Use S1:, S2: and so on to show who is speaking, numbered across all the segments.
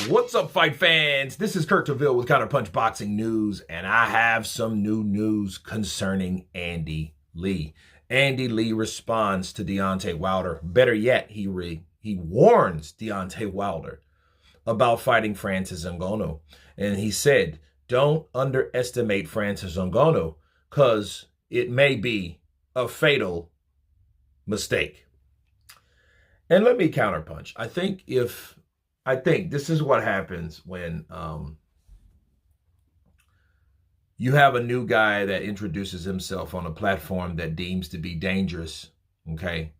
S1: What's up, fight fans? This is Kurt DeVille with Counterpunch Boxing News, and I have some new news concerning Andy Lee. Andy Lee responds to Deontay Wilder. Better yet, he warns Deontay Wilder about fighting Francis Ngannou. And he said, don't underestimate Francis Ngannou because it may be a fatal mistake. And let me counterpunch. I think this is what happens when you have a new guy that introduces himself on a platform that deems to be dangerous, okay?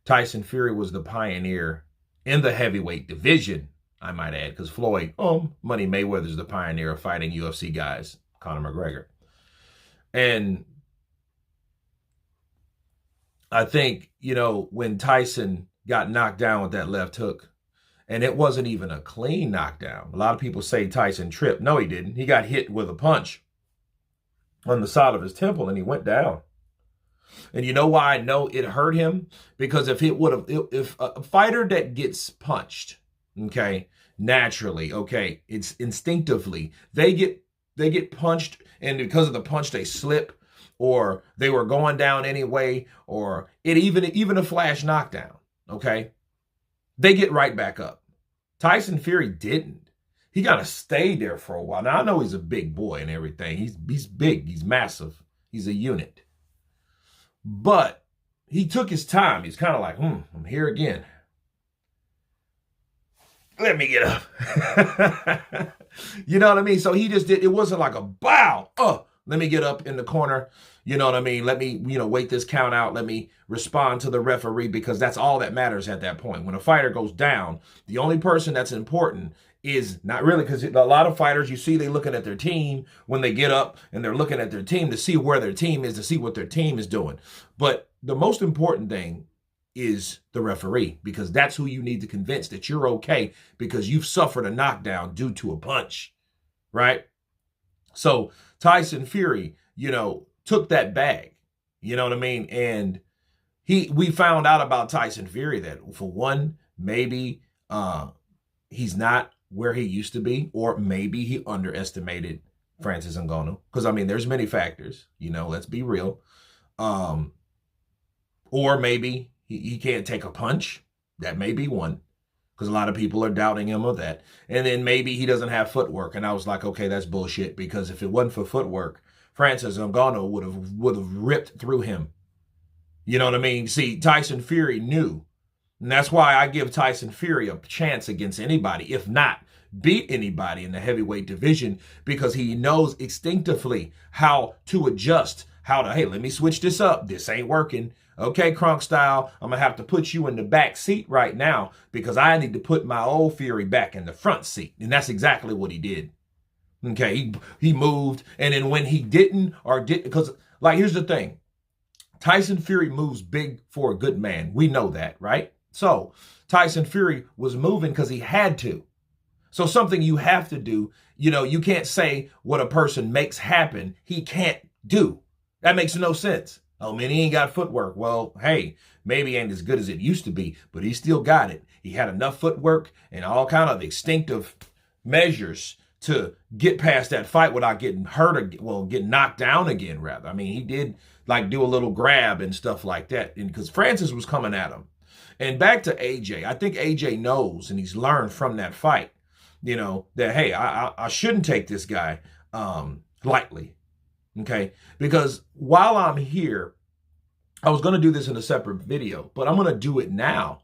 S1: Tyson Fury was the pioneer in the heavyweight division, I might add, because Floyd, Money Mayweather's the pioneer of fighting UFC guys, Conor McGregor. And I think, when Tyson got knocked down with that left hook, and it wasn't even a clean knockdown. A lot of people say Tyson tripped. No, he didn't. He got hit with a punch on the side of his temple, and he went down. And you know why I know it hurt him? Because if a fighter that gets punched, okay, naturally, okay, it's instinctively, they get punched, and because of the punch, they slip, or they were going down anyway, or even a flash knockdown, okay? They get right back up. Tyson Fury didn't. He got to stay there for a while. Now, I know he's a big boy and everything. He's big. He's massive. He's a unit. But he took his time. He's kind of like, I'm here again. Let me get up. You know what I mean? So he just did. It wasn't like a bow. Let me get up in the corner. You know what I mean? Let me, wait this count out. Let me respond to the referee, because that's all that matters at that point. When a fighter goes down, the only person that's important is not really, because a lot of fighters, you see, they looking at their team when they get up, and they're looking at their team to see where their team is, to see what their team is doing. But the most important thing is the referee, because that's who you need to convince that you're okay because you've suffered a knockdown due to a punch, right? So Tyson Fury, took that bag, you know what I mean? And we found out about Tyson Fury that, for one, maybe he's not where he used to be, or maybe he underestimated Francis Ngannou. Because, there's many factors, let's be real. Or maybe he can't take a punch. That may be one, because a lot of people are doubting him of that. And then maybe he doesn't have footwork. And I was like, okay, that's bullshit, because if it wasn't for footwork, Francis Ngannou would have ripped through him. You know what I mean? See, Tyson Fury knew. And that's why I give Tyson Fury a chance against anybody, if not beat anybody in the heavyweight division, because he knows instinctively how to adjust, hey, let me switch this up. This ain't working. Okay, Kronk style, I'm going to have to put you in the back seat right now, because I need to put my old Fury back in the front seat. And that's exactly what he did. Okay, he moved, and then when he didn't, because, here's the thing. Tyson Fury moves big for a good man. We know that, right? So Tyson Fury was moving because he had to. So something you have to do, you can't say what a person makes happen, he can't do. That makes no sense. Oh, man, he ain't got footwork. Well, hey, maybe he ain't as good as it used to be, but he still got it. He had enough footwork and all kind of instinctive measures to get past that fight without getting hurt, getting knocked down again, rather. He did do a little grab and stuff like that, and because Francis was coming at him. And back to AJ, I think AJ knows, and he's learned from that fight, that, hey, I shouldn't take this guy lightly, okay? Because while I'm here, I was going to do this in a separate video, but I'm going to do it now.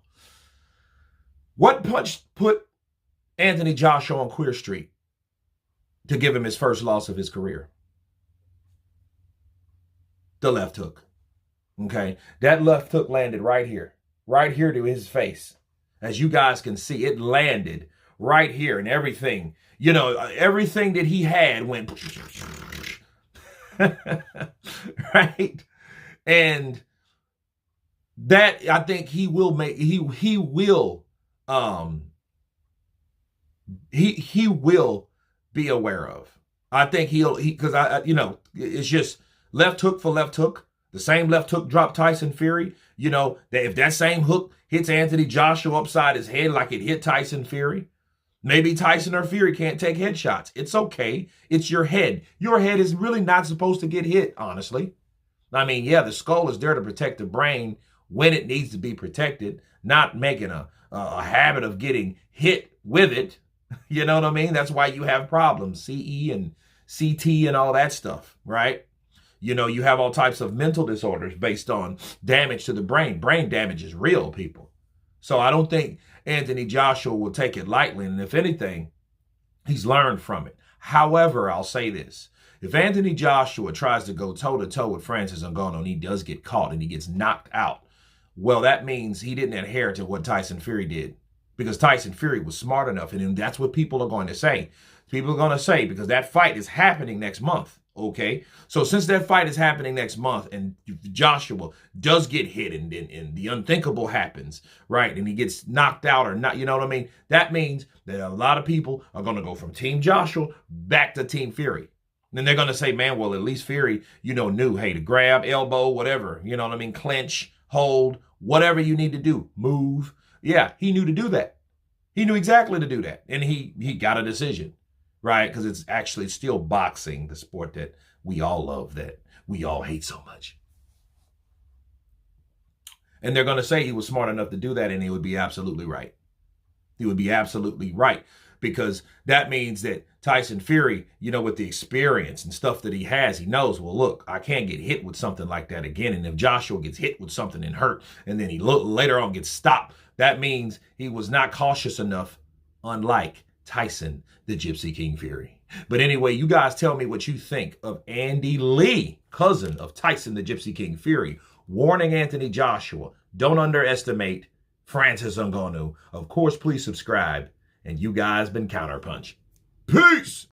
S1: What punch put Anthony Joshua on Queer Street to give him his first loss of his career? The left hook. Okay? That left hook landed right here to his face. As you guys can see, it landed right here, and everything, everything that he had went right? And that, I think he will be aware of. I think because it's just left hook for left hook. The same left hook dropped Tyson Fury. That if that same hook hits Anthony Joshua upside his head like it hit Tyson Fury, Maybe Tyson or Fury can't take headshots. It's okay. It's your head. Your head is really not supposed to get hit, honestly. I mean, yeah, the skull is there to protect the brain when it needs to be protected, not making a habit of getting hit with it. You know what I mean? That's why you have problems, CE and CT and all that stuff, right? You know, you have all types of mental disorders based on damage to the brain. Brain damage is real, people. So I don't think Anthony Joshua will take it lightly. And if anything, he's learned from it. However, I'll say this. If Anthony Joshua tries to go toe-to-toe with Francis Ngannou and he does get caught and he gets knocked out, well, that means he didn't adhere to what Tyson Fury did, because Tyson Fury was smart enough, and that's what people are going to say. People are going to say, because that fight is happening next month, okay? So since that fight is happening next month and Joshua does get hit and the unthinkable happens, right, and he gets knocked out or not, you know what I mean? That means that a lot of people are going to go from Team Joshua back to Team Fury. Then they're going to say, man, well, at least Fury, knew, hey, to grab, elbow, whatever, you know what I mean, clinch, hold, whatever you need to do, move. Yeah, he knew to do that. He knew exactly to do that. And he got a decision, right? Because it's actually still boxing, the sport that we all love, that we all hate so much. And they're going to say he was smart enough to do that, and he would be absolutely right. He would be absolutely right, because that means that Tyson Fury, with the experience and stuff that he has, he knows, well, look, I can't get hit with something like that again. And if Joshua gets hit with something and hurt, and then he later on gets stopped, that means he was not cautious enough, unlike Tyson, the Gypsy King Fury. But anyway, you guys tell me what you think of Andy Lee, cousin of Tyson, the Gypsy King Fury, warning Anthony Joshua, don't underestimate Francis Ngannou. Of course, please subscribe. And you guys been Counterpunch. Peace!